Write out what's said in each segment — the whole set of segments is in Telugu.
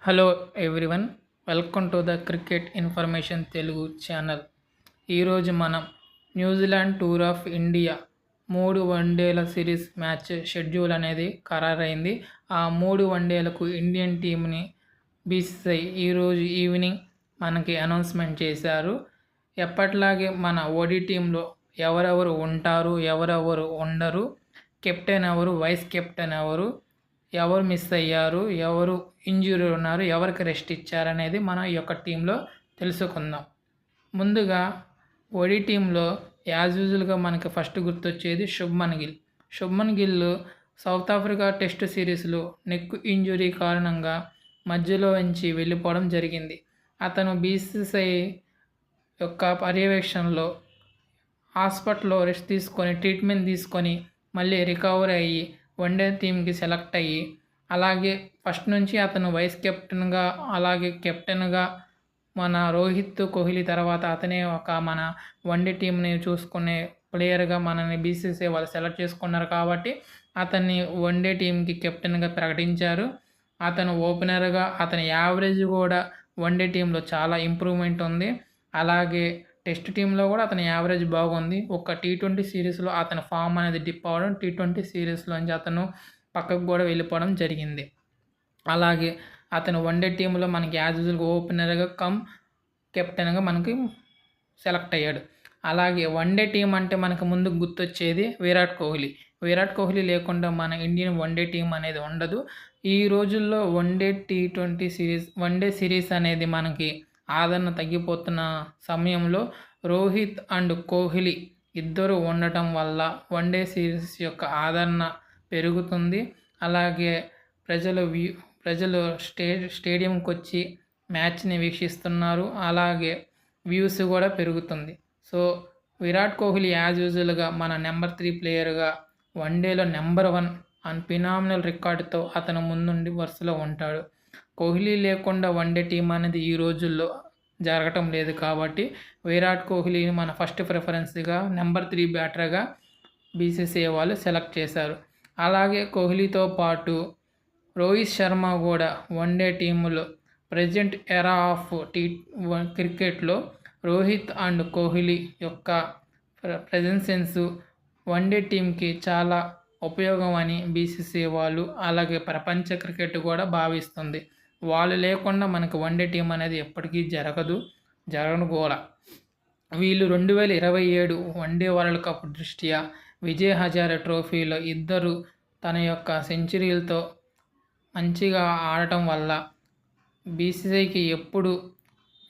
Hello everyone, welcome to the cricket information Telugu channel. ఈరోజు మనం న్యూజిలాండ్ టూర్ ఆఫ్ ఇండియా 3 వన్డేల సిరీస్ మ్యాచ్ షెడ్యూల్ అనేది ఖరారైంది. ఆ 3 వన్డేలకు ఇండియన్ టీంని బీసీసీఐ ఈరోజు ఈవినింగ్ మనకి అనౌన్స్మెంట్ చేశారు. ఎప్పట్లాగే మన ఓడి టీంలో ఎవరెవరు ఉంటారు, ఎవరెవరు ఉండరు, కెప్టెన్ ఎవరు, వైస్ కెప్టెన్ ఎవరు, ఎవరు మిస్ అయ్యారు, ఎవరు ఇంజ్యూరీ ఉన్నారు, ఎవరికి రెస్ట్ ఇచ్చారనేది మనం ఈ యొక్క టీంలో తెలుసుకుందాం. ముందుగా ఓడి టీంలో యాజ్ యూజువల్గా మనకి ఫస్ట్ గుర్తొచ్చేది Shubman Gill south Africa test సిరీస్లో నెక్ ఇంజురీ కారణంగా మధ్యలో నుంచి వెళ్ళిపోవడం జరిగింది. అతను బీసీసీఐ యొక్క పర్యవేక్షణలో హాస్పిటల్లో రెస్ట్ తీసుకొని ట్రీట్మెంట్ తీసుకొని మళ్ళీ రికవర్ అయ్యి వన్డే టీంకి సెలెక్ట్ అయ్యి, అలాగే ఫస్ట్ నుంచి అతను వైస్ కెప్టెన్గా అలాగే కెప్టెన్గా మన రోహిత్ కోహ్లీ తర్వాత అతనే మన వన్డే టీంని చూసుకునే ప్లేయర్గా మనని బీసీసీఐ వాళ్ళు సెలెక్ట్ చేసుకున్నారు. కాబట్టి అతన్ని వన్డే టీంకి కెప్టెన్గా ప్రకటించారు. అతను ఓపెనర్గా అతని యావరేజ్ కూడా వన్డే టీంలో చాలా ఇంప్రూవ్మెంట్ ఉంది. అలాగే టెస్ట్ టీంలో కూడా అతని యావరేజ్ బాగుంది. ఒక టీ20 సిరీస్లో అతని ఫామ్ అనేది డిప్ అవ్వడం, టీ20 సిరీస్లోంచి అతను పక్కకు కూడా వెళ్ళిపోవడం జరిగింది. అలాగే అతను వన్డే టీంలో మనకి యాజ్ యూజువల్గా ఓపెనర్గా కమ్ కెప్టెన్గా మనకి సెలెక్ట్ అయ్యాడు. అలాగే వన్డే టీం అంటే మనకు ముందు గుర్తొచ్చేది విరాట్ కోహ్లీ లేకుండా మన ఇండియన్ వన్డే టీం అనేది ఉండదు. ఈ రోజుల్లో వన్డే సిరీస్ అనేది మనకి ఆదరణ తగ్గిపోతున్న సమయంలో రోహిత్ అండ్ కోహ్లీ ఇద్దరు ఉండటం వల్ల వన్డే సిరీస్ యొక్క ఆదరణ పెరుగుతుంది. అలాగే ప్రజలు స్టేడియంకి వచ్చి మ్యాచ్ని వీక్షిస్తున్నారు. అలాగే వ్యూస్ కూడా పెరుగుతుంది. సో విరాట్ కోహ్లీ యాజ్ యూజువల్గా మన నెంబర్ 3 ప్లేయర్గా వన్డేలో నెంబర్ 1 అండ్ ఫినామినల్ రికార్డుతో అతను ముందుండి వరుసలో ఉంటాడు. కోహ్లీ లేకుండా వన్డే టీం అనేది ఈ రోజుల్లో జరగటం లేదు. కాబట్టి విరాట్ కోహ్లీని మన ఫస్ట్ ప్రిఫరెన్స్గా నెంబర్ 3 బ్యాటర్గా బీసీసీఐ వాళ్ళు సెలెక్ట్ చేశారు. అలాగే కోహ్లీతో పాటు రోహిత్ శర్మ కూడా వన్డే టీంలో ప్రజెంట్ ఎరా ఆఫ్ క్రికెట్లో రోహిత్ అండ్ కోహ్లీ యొక్క ప్రెజెన్సెన్స్ వన్డే టీంకి చాలా ఉపయోగం అని బీసీసీఐ వాళ్ళు అలాగే ప్రపంచ క్రికెట్ కూడా భావిస్తుంది. వాళ్ళు లేకుండా మనకు వన్డే టీం అనేది ఎప్పటికీ జరగను కూడా. వీళ్ళు 2027 వన్డే వరల్డ్ కప్ దృష్ట్యా విజయ్ హజారే ట్రోఫీలో ఇద్దరు తన యొక్క సెంచరీలతో మంచిగా ఆడటం వల్ల బీసీసీఐకి ఎప్పుడు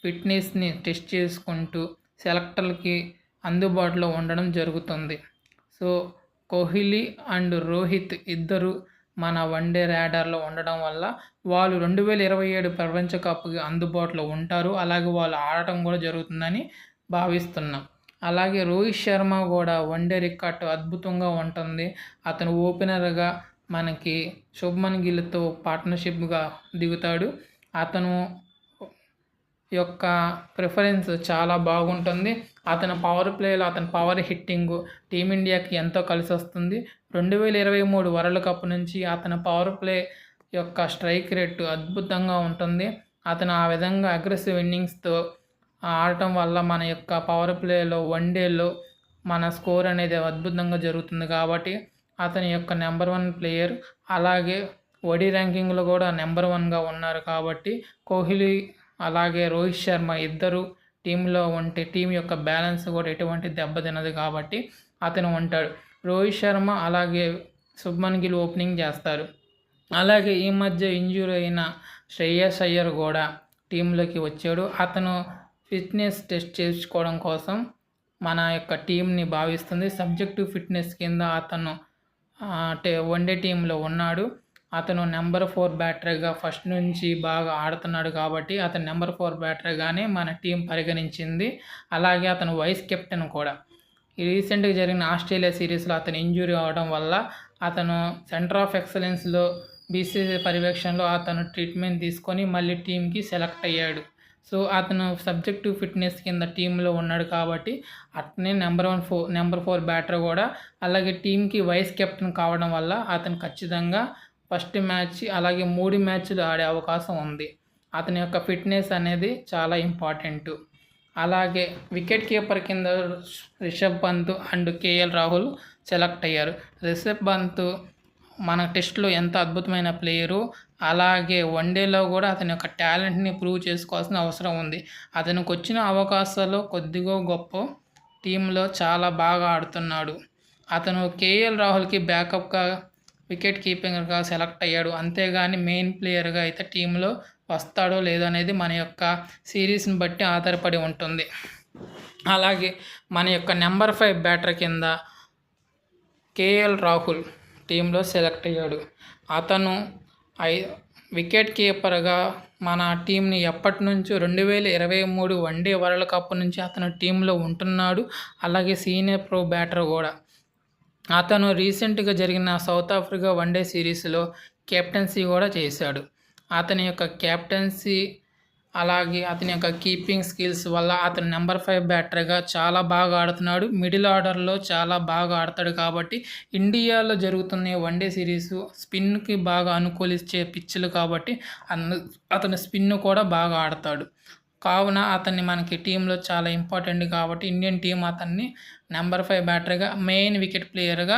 ఫిట్నెస్ని టెస్ట్ చేసుకుంటూ సెలెక్టర్లకి అందుబాటులో ఉండడం జరుగుతుంది. సో కోహ్లీ అండ్ రోహిత్ ఇద్దరు మన వన్డే ర్యాడర్లో ఉండడం వల్ల వాళ్ళు 2027 ప్రపంచ కప్కి అందుబాటులో ఉంటారు. అలాగే వాళ్ళు ఆడటం కూడా జరుగుతుందని భావిస్తున్నాం. అలాగే రోహిత్ శర్మ కూడా వన్డే రికార్డు అద్భుతంగా ఉంటుంది. అతను ఓపెనర్గా మనకి శుభ్మన్ గిల్తో పార్ట్నర్షిప్గా దిగుతాడు. అతను యొక్క ప్రిఫరెన్స్ చాలా బాగుంటుంది. అతని పవర్ ప్లేలో అతని పవర్ హిట్టింగ్ టీమిండియాకి ఎంతో కలిసి వస్తుంది. 2023 వరల్డ్ కప్ నుంచి అతని పవర్ ప్లే యొక్క స్ట్రైక్ రేటు అద్భుతంగా ఉంటుంది. అతను ఆ విధంగా అగ్రెసివ్ ఇన్నింగ్స్తో ఆడటం వల్ల మన యొక్క పవర్ ప్లేలో వన్డేలో మన స్కోర్ అనేది అద్భుతంగా జరుగుతుంది. కాబట్టి అతని యొక్క నెంబర్ 1 ప్లేయర్. అలాగే ఓడి ర్యాంకింగ్లో కూడా నెంబర్ 1గా ఉన్నారు. కాబట్టి కోహ్లీ అలాగే రోహిత్ శర్మ ఇద్దరు టీంలో ఉంటే టీం యొక్క బ్యాలెన్స్ కూడా ఎటువంటి దెబ్బతినదు. కాబట్టి అతను ఉంటాడు. రోహిత్ శర్మ అలాగే శుభ్మన్ గిల్ ఓపెనింగ్ చేస్తారు. అలాగే ఈ మధ్య ఇంజ్యూరీ అయిన శ్రేయస్ అయ్యర్ కూడా టీంలోకి వచ్చాడు. అతను ఫిట్నెస్ టెస్ట్ చేసుకోవడం కోసం మన యొక్క టీంని భావిస్తుంది. సబ్జెక్టివ్ ఫిట్నెస్ కింద అతను వన్డే టీంలో ఉన్నాడు. అతను నెంబర్ 4 బ్యాటర్గా ఫస్ట్ నుంచి బాగా ఆడుతున్నాడు. కాబట్టి అతను నెంబర్ 4 బ్యాటర్గానే మన టీం పరిగణించింది. అలాగే అతను వైస్ కెప్టెన్ కూడా. ఈ రీసెంట్గా జరిగిన ఆస్ట్రేలియా సిరీస్లో అతను ఇంజ్యూరీ అవడం వల్ల అతను సెంటర్ ఆఫ్ ఎక్సలెన్స్లో బీసీసీఐ పర్యవేక్షణలో అతను ట్రీట్మెంట్ తీసుకొని మళ్ళీ టీంకి సెలెక్ట్ అయ్యాడు. సో అతను సబ్జెక్టివ్ ఫిట్నెస్ కింద టీంలో ఉన్నాడు. కాబట్టి అతనే నెంబర్ 4 బ్యాటర్ కూడా. అలాగే టీంకి వైస్ కెప్టెన్ కావడం వల్ల అతను ఖచ్చితంగా ఫస్ట్ మ్యాచ్ అలాగే 3 మ్యాచ్లు ఆడే అవకాశం ఉంది. అతని యొక్క ఫిట్నెస్ అనేది చాలా ఇంపార్టెంట్. అలాగే వికెట్ కీపర్ కింద Rishabh Pant and K L Rahul select అయ్యారు. రిషబ్ పంత్ మన టెస్ట్లో ఎంత అద్భుతమైన ప్లేయరు, అలాగే వన్డేలో కూడా అతని యొక్క టాలెంట్ని ప్రూవ్ చేసుకోవాల్సిన అవసరం ఉంది. అతనికి వచ్చిన అవకాశాలు కొద్దిగా గొప్ప టీంలో చాలా బాగా ఆడుతున్నాడు. అతను కేఎల్ రాహుల్కి బ్యాకప్గా వికెట్ కీపింగ్గా సెలెక్ట్ అయ్యాడు. అంతేగాని మెయిన్ ప్లేయర్గా అయితే టీంలో వస్తాడో లేదో అనేది మన యొక్క సిరీస్ని బట్టి ఆధారపడి ఉంటుంది. అలాగే మన యొక్క నెంబర్ 5 బ్యాటర్ కింద కేఎల్ రాహుల్ టీంలో సెలెక్ట్ అయ్యాడు. అతను వికెట్ కీపర్గా మన టీంని ఎప్పటి నుంచో 2023 వన్డే వరల్డ్ కప్ నుంచి అతను టీంలో ఉంటున్నాడు. అలాగే సీనియర్ ప్రో బ్యాటర్ కూడా. అతను రీసెంట్గా జరిగిన సౌత్ ఆఫ్రికా వన్డే సిరీస్లో కెప్టెన్సీ కూడా చేశాడు. అతని యొక్క కెప్టెన్సీ అలాగే అతని యొక్క కీపింగ్ స్కిల్స్ వల్ల అతను నెంబర్ 5 బ్యాటర్గా చాలా బాగా ఆడుతున్నాడు. మిడిల్ ఆర్డర్లో చాలా బాగా ఆడతాడు. కాబట్టి ఇండియాలో జరుగుతున్న వన్డే సిరీస్ స్పిన్కి బాగా అనుకూలించే పిచ్చులు కాబట్టి అతను స్పిన్ కూడా బాగా ఆడతాడు. కావున అతన్ని మనకి టీంలో చాలా ఇంపార్టెంట్ కాబట్టి ఇండియన్ టీం అతన్ని నెంబర్ 5 బ్యాటర్గా మెయిన్ వికెట్ ప్లేయర్గా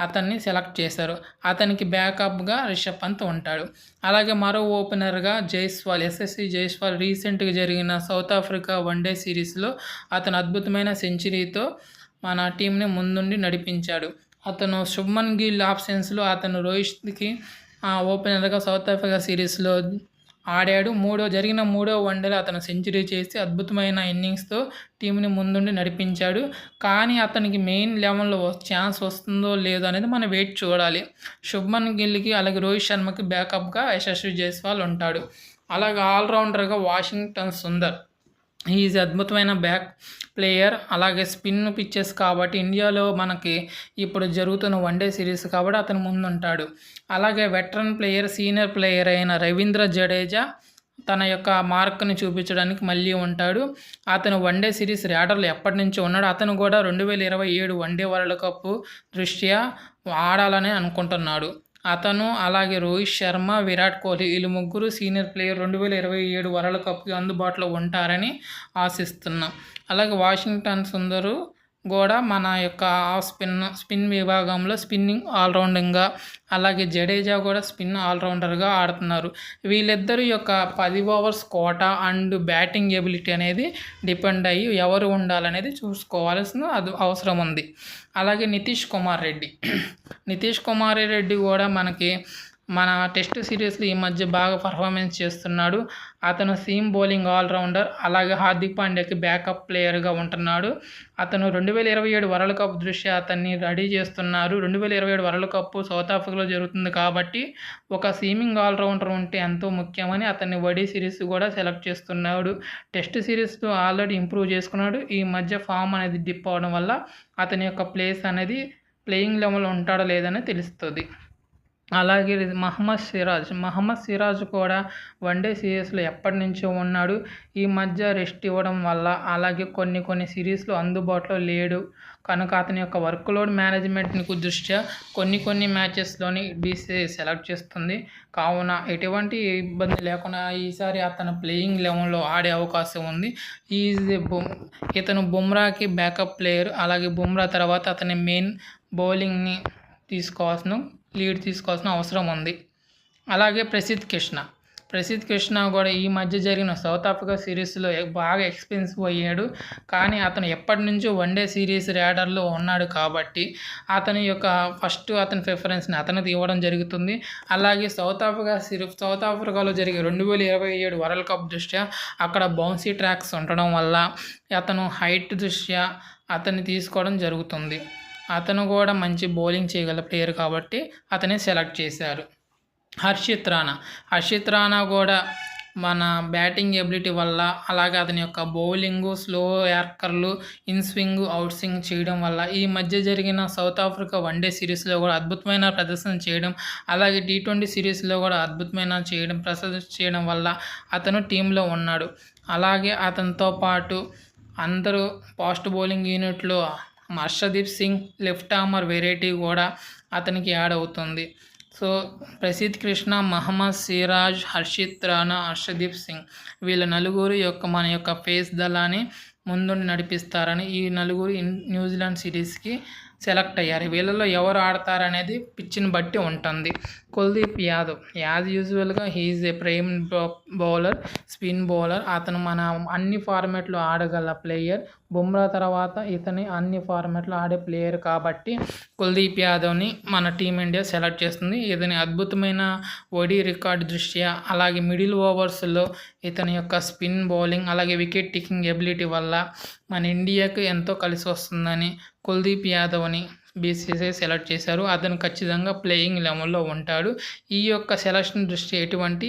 అతన్ని సెలెక్ట్ చేశారు. అతనికి బ్యాకప్గా రిషబ్ పంత్ ఉంటాడు. అలాగే మరో ఓపెనర్గా జైస్వాల్, యశస్వి జైస్వాల్ రీసెంట్గా జరిగిన సౌత్ ఆఫ్రికా వన్డే సిరీస్లో అతను అద్భుతమైన సెంచరీతో మన టీంని ముందుండి నడిపించాడు. అతను శుభ్మన్ గిల్ ఆప్షన్స్లో అతను రోహిత్కి ఓపెనర్గా సౌత్ ఆఫ్రికా సిరీస్లో ఆడాడు. జరిగిన మూడో వన్డేలో అతను సెంచరీ చేసి అద్భుతమైన ఇన్నింగ్స్తో టీంని ముందుండి నడిపించాడు. కానీ అతనికి మెయిన్ లెవెల్లో ఛాన్స్ వస్తుందో లేదో అనేది మనం వెయిట్ చూడాలి. శుభ్మన్ గిల్కి అలాగే రోహిత్ శర్మకి బ్యాకప్గా యశస్వి జైస్వాల్ ఉంటాడు. అలాగే ఆల్రౌండర్గా వాషింగ్టన్ సుందర్ ఈజ్ అద్భుతమైన బ్యాక్ ప్లేయర్. అలాగే స్పిన్ పిచ్చెస్ కాబట్టి ఇండియాలో మనకి ఇప్పుడు జరుగుతున్న వన్డే సిరీస్ కాబట్టి అతను ముందుంటాడు. అలాగే వెటరన్ ప్లేయర్, సీనియర్ ప్లేయర్ అయిన రవీంద్ర జడేజా తన యొక్క మార్క్ని చూపించడానికి మళ్ళీ ఉంటాడు. అతను వన్డే సిరీస్ ర్యాడర్లో ఎప్పటి నుంచో ఉన్నాడు. అతను కూడా 2027 వన్డే వరల్డ్ కప్ దృష్ట్యా ఆడాలని అనుకుంటున్నాడు. అతను అలాగే రోహిత్ శర్మ, విరాట్ కోహ్లీ వీళ్ళు ముగ్గురు సీనియర్ ప్లేయర్ 2027 వరల్డ్ కప్కి అందుబాటులో ఉంటారని ఆశిస్తున్నాం. అలాగే వాషింగ్టన్ సుందరు కూడా మన యొక్క స్పిన్ విభాగంలో స్పిన్నింగ్ ఆల్రౌండింగ్గా, అలాగే జడేజా కూడా స్పిన్ ఆల్రౌండర్గా ఆడుతున్నారు. వీళ్ళిద్దరి యొక్క 10 overs quota and batting ability అనేది డిపెండ్ అయ్యి ఎవరు ఉండాలనేది చూసుకోవాల్సిన అవసరం ఉంది. అలాగే నితీష్ కుమార్ రెడ్డి కూడా మనకి మన టెస్ట్ సిరీస్లో ఈ మధ్య బాగా పర్ఫార్మెన్స్ చేస్తున్నాడు. అతను సీమ్ బౌలింగ్ ఆల్రౌండర్. అలాగే హార్దిక్ పాండ్యాకి బ్యాకప్ ప్లేయర్గా ఉంటున్నాడు. అతను 2027 వరల్డ్ కప్ దృష్ట్యా అతన్ని రెడీ చేస్తున్నారు. 2027 వరల్డ్ కప్ సౌత్ ఆఫ్రికాలో జరుగుతుంది కాబట్టి ఒక సీమింగ్ ఆల్రౌండర్ ఉంటే ఎంతో ముఖ్యమని అతన్ని వడి సిరీస్ కూడా సెలెక్ట్ చేస్తున్నాడు. టెస్ట్ సిరీస్లో ఆల్రెడీ ఇంప్రూవ్ చేసుకున్నాడు. ఈ మధ్య ఫామ్ అనేది డిప్ అవడం వల్ల అతని యొక్క ప్లేస్ అనేది ప్లేయింగ్ లెవెల్లో ఉంటాడో లేదని తెలుస్తుంది. అలాగే మహమ్మద్ సిరాజ్ కూడా వన్డే సిరీస్లో ఎప్పటి నుంచో ఉన్నాడు. ఈ మధ్య రెస్ట్ ఇవ్వడం వల్ల అలాగే కొన్ని సిరీస్లో అందుబాటులో లేడు కనుక అతని యొక్క వర్క్లోడ్ మేనేజ్మెంట్ని దృష్ట్యా కొన్ని మ్యాచెస్లోని BCCI సెలెక్ట్ చేస్తుంది. కావున ఎటువంటి ఇబ్బంది లేకుండా ఈసారి అతను ప్లేయింగ్ లెవెల్లో ఆడే అవకాశం ఉంది. ఇతను బుమ్రాకి బ్యాకప్ ప్లేయర్. అలాగే బుమ్రా తర్వాత అతని మెయిన్ బౌలింగ్ని లీడ్ తీసుకోవాల్సిన అవసరం ఉంది. అలాగే ప్రసిద్ధ్ కృష్ణ కూడా ఈ మధ్య జరిగిన సౌత్ ఆఫ్రికా సిరీస్లో బాగా ఎక్స్పెన్సివ్ అయ్యాడు. కానీ అతను ఎప్పటి నుంచో వన్డే సిరీస్ ర్యాడర్లో ఉన్నాడు కాబట్టి అతని యొక్క అతని ప్రిఫరెన్స్ని అతనికి ఇవ్వడం జరుగుతుంది. అలాగే సౌత్ ఆఫ్రికాలో జరిగే 2027 వరల్డ్ కప్ దృష్ట్యా అక్కడ బౌన్సీ ట్రాక్స్ ఉండడం వల్ల అతను హైట్ దృష్ట్యా అతన్ని తీసుకోవడం జరుగుతుంది. అతను కూడా మంచి బౌలింగ్ చేయగల ప్లేయర్ కాబట్టి అతన్ని సెలెక్ట్ చేశారు. హర్షిత్ రాణా కూడా మన బ్యాటింగ్ ఎబిలిటీ వల్ల అలాగే అతని యొక్క బౌలింగు, స్లో యార్కర్లు, ఇన్ స్వింగ్, అవుట్ స్వింగ్ చేయడం వల్ల ఈ మధ్య జరిగిన సౌత్ ఆఫ్రికా వన్డే సిరీస్లో కూడా అద్భుతమైన ప్రదర్శన చేయడం, అలాగే T20 సిరీస్లో కూడా అద్భుతమైన ప్రదర్శన చేయడం వల్ల అతను టీంలో ఉన్నాడు. అలాగే అతనితో పాటు అందరూ ఫాస్ట్ బౌలింగ్ యూనిట్లో Harshdeep Singh left armer variety కూడా అతనికి యాడ్ అవుతుంది. సో ప్రసిద్ధ్ కృష్ణ, మహమ్మద్ సిరాజ్, హర్షిత్ రాణా, హర్షదీప్ సింగ్ వీళ్ళ నలుగురు మన యొక్క పేస్ దళాన్ని ముందుండి నడిపిస్తారని ఈ నలుగురు న్యూజిలాండ్ సిరీస్కి సెలెక్ట్ అయ్యారు. వీళ్ళలో ఎవరు ఆడతారనేది పిచ్ని బట్టి ఉంటుంది. కుల్దీప్ యాదవ్ యూజువల్గా హీఈస్ ఏ ప్రైమ్ బౌలర్, స్పిన్ బౌలర్. అతను మన అన్ని ఫార్మాట్లో ఆడగల ప్లేయర్. బుమ్రా తర్వాత ఇతని అన్ని ఫార్మాట్లో ఆడే ప్లేయర్ కాబట్టి కుల్దీప్ యాదవ్ని మన టీమిండియా సెలెక్ట్ చేస్తుంది. ఇతని అద్భుతమైన ఓడీ రికార్డు దృష్ట్యా, అలాగే మిడిల్ ఓవర్స్లో ఇతని యొక్క స్పిన్ బౌలింగ్, అలాగే వికెట్ టేకింగ్ ఎబిలిటీ వల్ల మన ఇండియాకి ఎంతో కలిసి వస్తుందని కుల్దీప్ యాదవ్ని బీసీసీఐ సెలెక్ట్ చేశారు. అతను ఖచ్చితంగా ప్లేయింగ్ లెవెల్లో ఉంటాడు. ఈ యొక్క సెలక్షన్ దృష్టి ఎటువంటి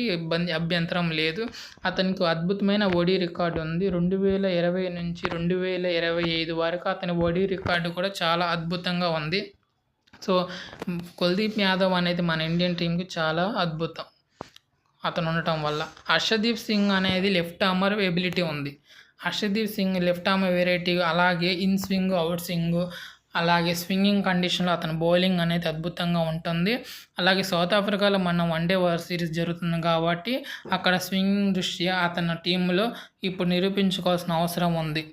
అభ్యంతరం లేదు. అతనికి అద్భుతమైన ఓడీ రికార్డు ఉంది. 2020 నుంచి 2025 వరకు అతని ఓడీ రికార్డు కూడా చాలా అద్భుతంగా ఉంది. సో కుల్దీప్ యాదవ్ అనేది మన ఇండియన్ టీంకి చాలా అద్భుతం అతను ఉండటం వల్ల. హర్షదీప్ సింగ్ అనేది లెఫ్ట్ ఆర్మర్ ఎబిలిటీ ఉంది. Harshdeep Singh left armer variety, అలాగే ఇన్ స్వింగ్, అవుట్ స్వింగ్, అలాగే స్వింగింగ్ కండిషన్లో అతని బౌలింగ్ అనేది అద్భుతంగా ఉంటుంది. అలాగే సౌత్ ఆఫ్రికాలో మన వన్డే వరల్డ్ సిరీస్ జరుగుతుంది కాబట్టి అక్కడ స్వింగింగ్ దృష్ట్యా అతని టీంలో ఇప్పుడు నిరూపించుకోవాల్సిన అవసరం ఉంది.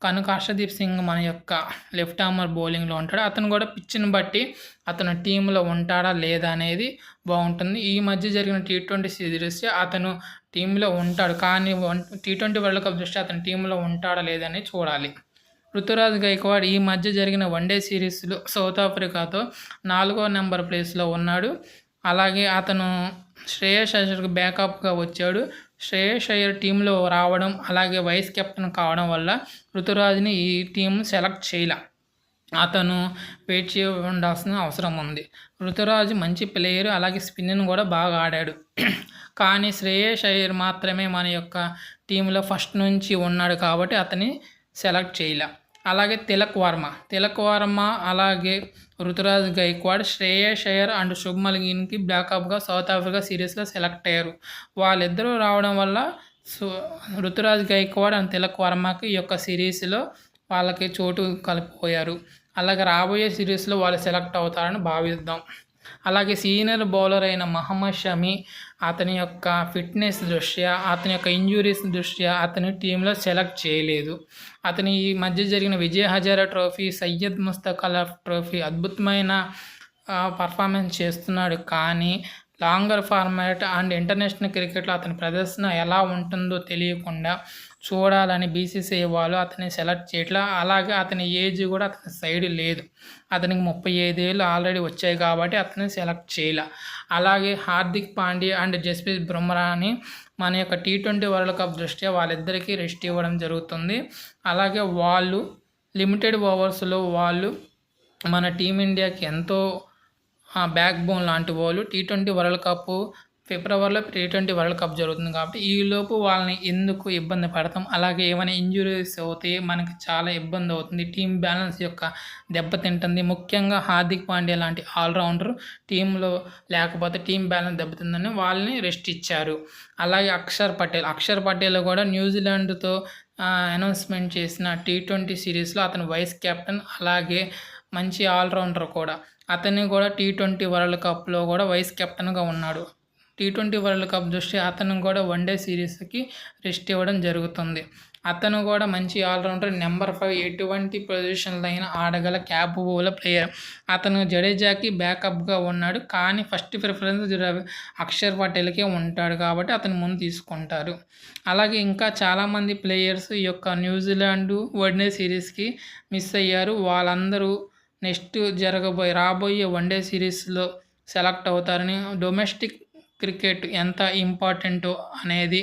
కనుక హర్షదీప్ సింగ్ మన యొక్క లెఫ్ట్ ఆర్మర్ బౌలింగ్లో ఉంటాడు. అతను కూడా పిచ్ని బట్టి అతను టీంలో ఉంటాడా లేదా అనేది బాగుంటుంది. ఈ మధ్య జరిగిన T20 సిరీస్ అతను టీంలో ఉంటాడు, కానీ T20 వరల్డ్ కప్ దృష్ట్యా అతను టీంలో ఉంటాడా లేదని చూడాలి. రుతురాజ్ గైక్వాడ్ ఈ మధ్య జరిగిన వన్డే సిరీస్లో సౌత్ ఆఫ్రికాతో 4వ నెంబర్ ప్లేస్లో ఉన్నాడు. అలాగే అతను శ్రేయస్ అయ్యర్కి బ్యాకప్గా వచ్చాడు. శ్రేయస్ అయ్యర్ టీంలో రావడం, అలాగే వైస్ కెప్టెన్ కావడం వల్ల రుతురాజ్ని ఈ టీం సెలెక్ట్ చేయలే. అతను వెయిట్ చేయ ఉండాల్సిన అవసరం ఉంది. రుతురాజ్ మంచి ప్లేయర్, అలాగే స్పిన్ను కూడా బాగా ఆడాడు. కానీ శ్రేయస్ అయ్యర్ మాత్రమే మన యొక్క టీంలో ఫస్ట్ నుంచి ఉన్నాడు కాబట్టి అతని సెలెక్ట్ చేయలే. అలాగే తిలక్ వర్మ, అలాగే రుతురాజ్ గైక్వాడ్, శ్రేయస్ అయ్యర్ అండ్ శుభ్మన్ గిల్కి బ్యాకప్గా సౌత్ ఆఫ్రికా సిరీస్లో సెలెక్ట్ అయ్యారు. వాళ్ళిద్దరూ రావడం వల్ల రుతురాజ్ గైక్వాడ్ అండ్ తిలక్ వర్మకి ఈ యొక్క సిరీస్లో వాళ్ళకి చోటు కలిపిపోయారు. అలాగే రాబోయే సిరీస్లో వాళ్ళు సెలెక్ట్ అవుతారని భావిద్దాం. అలాగే సీనియర్ బౌలర్ అయిన మహమ్మద్ షమి అతని యొక్క ఫిట్నెస్ దృష్ట్యా, అతని యొక్క ఇంజురీస్ దృష్ట్యా అతని టీంలో సెలెక్ట్ చేయలేదు. అతని ఈ మధ్య జరిగిన విజయ్ హజారా ట్రోఫీ, సయ్యద్ ముస్తక్ అలీ ట్రోఫీ అద్భుతమైన పర్ఫార్మెన్స్ చేస్తున్నాడు. కానీ లాంగర్ ఫార్మాట్ అండ్ ఇంటర్నేషనల్ క్రికెట్లో అతని ప్రదర్శన ఎలా ఉంటుందో తెలియకుండా చూడాలని బీసీసీఐ వాళ్ళు అతన్ని సెలెక్ట్ చేయట్లా. అలాగే అతని ఏజ్ కూడా అతని సైడ్ లేదు. అతనికి 35 ఏళ్ళు ఆల్రెడీ వచ్చాయి కాబట్టి అతన్ని సెలెక్ట్ చేయలే. అలాగే హార్దిక్ పాండ్యా అండ్ జస్ప్రీత్ బుమ్రాని మన యొక్క T20 వరల్డ్ కప్ దృష్ట్యా వాళ్ళిద్దరికీ రెస్ట్ ఇవ్వడం జరుగుతుంది. అలాగే వాళ్ళు లిమిటెడ్ ఓవర్స్లో వాళ్ళు మన టీమిండియాకి ఎంతో బ్యాక్ బోన్ లాంటి వాళ్ళు. T20 వరల్డ్ కప్ ఫిబ్రవరిలో T20 వరల్డ్ కప్ జరుగుతుంది కాబట్టి ఈలోపు వాళ్ళని ఎందుకు ఇబ్బంది పడతాం. అలాగే ఏమైనా ఇంజురీస్ అవుతే మనకి చాలా ఇబ్బంది అవుతుంది. టీం బ్యాలెన్స్ యొక్క దెబ్బతింటుంది. ముఖ్యంగా హార్దిక్ పాండ్యా లాంటి ఆల్రౌండర్ టీంలో లేకపోతే టీం బ్యాలెన్స్ దెబ్బతిందని వాళ్ళని రెస్ట్ ఇచ్చారు. అలాగే అక్షర్ పటేల్ కూడా న్యూజిలాండ్తో అనౌన్స్మెంట్ చేసిన T20 సిరీస్లో అతను వైస్ కెప్టెన్, అలాగే మంచి ఆల్రౌండర్ కూడా. అతన్ని కూడా T20 వరల్డ్ కప్లో కూడా వైస్ కెప్టెన్గా ఉన్నాడు. T20 వరల్డ్ కప్ దృష్ట్యా అతను కూడా వన్డే సిరీస్కి రెస్ట్ ఇవ్వడం జరుగుతుంది. అతను కూడా మంచి ఆల్రౌండర్, నెంబర్ 5 ఎటువంటి పొజిషన్లో అయినా ఆడగల క్యాపబుల్ ప్లేయర్. అతను జడేజాకి బ్యాకప్గా ఉన్నాడు, కానీ ఫస్ట్ ప్రిఫరెన్స్ అక్షర్ పటేల్కే ఉంటాడు కాబట్టి అతను ముందు తీసుకుంటారు. అలాగే ఇంకా చాలామంది ప్లేయర్స్ ఈ యొక్క న్యూజిలాండ్ వన్డే సిరీస్కి మిస్ అయ్యారు. వాళ్ళందరూ నెక్స్ట్ రాబోయే వన్డే సిరీస్లో సెలెక్ట్ అవుతారని. డొమెస్టిక్ క్రికెట్ ఎంత ఇంపార్టెంటో అనేది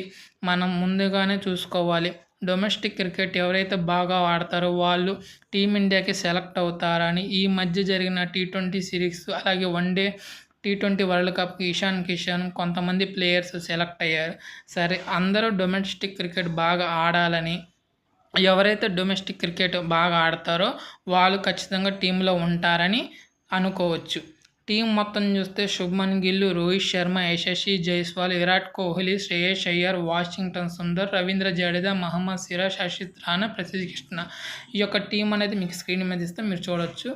మనం ముందుగానే చూసుకోవాలి. డొమెస్టిక్ క్రికెట్ ఎవరైతే బాగా ఆడతారో వాళ్ళు టీమిండియాకి సెలెక్ట్ అవుతారని ఈ మధ్య జరిగిన T20 సిరీస్, అలాగే వన్డే T20 వరల్డ్ కప్కి ఇషాన్ కిషన్ కొంతమంది ప్లేయర్స్ సెలెక్ట్ అయ్యారు. సరే, అందరూ డొమెస్టిక్ క్రికెట్ బాగా ఆడాలని, ఎవరైతే డొమెస్టిక్ క్రికెట్ బాగా ఆడతారో వాళ్ళు ఖచ్చితంగా టీంలో ఉంటారని అనుకోవచ్చు. టీం మొత్తం చూస్తే శుభ్మన్ గిల్, రోహిత్ శర్మ, యశస్వి జైస్వాల్, విరాట్ కోహ్లీ, శ్రేయస్ అయ్యర్, వాషింగ్టన్ సుందర్, రవీంద్ర జడేజా, మహమ్మద్ సిరాజ్, హర్షిత్ రాణా, ప్రసిద్ధ్ కృష్ణ. ఈ యొక్క టీం అనేది మీకు స్క్రీన్ మీద ఇస్తే మీరు చూడొచ్చు.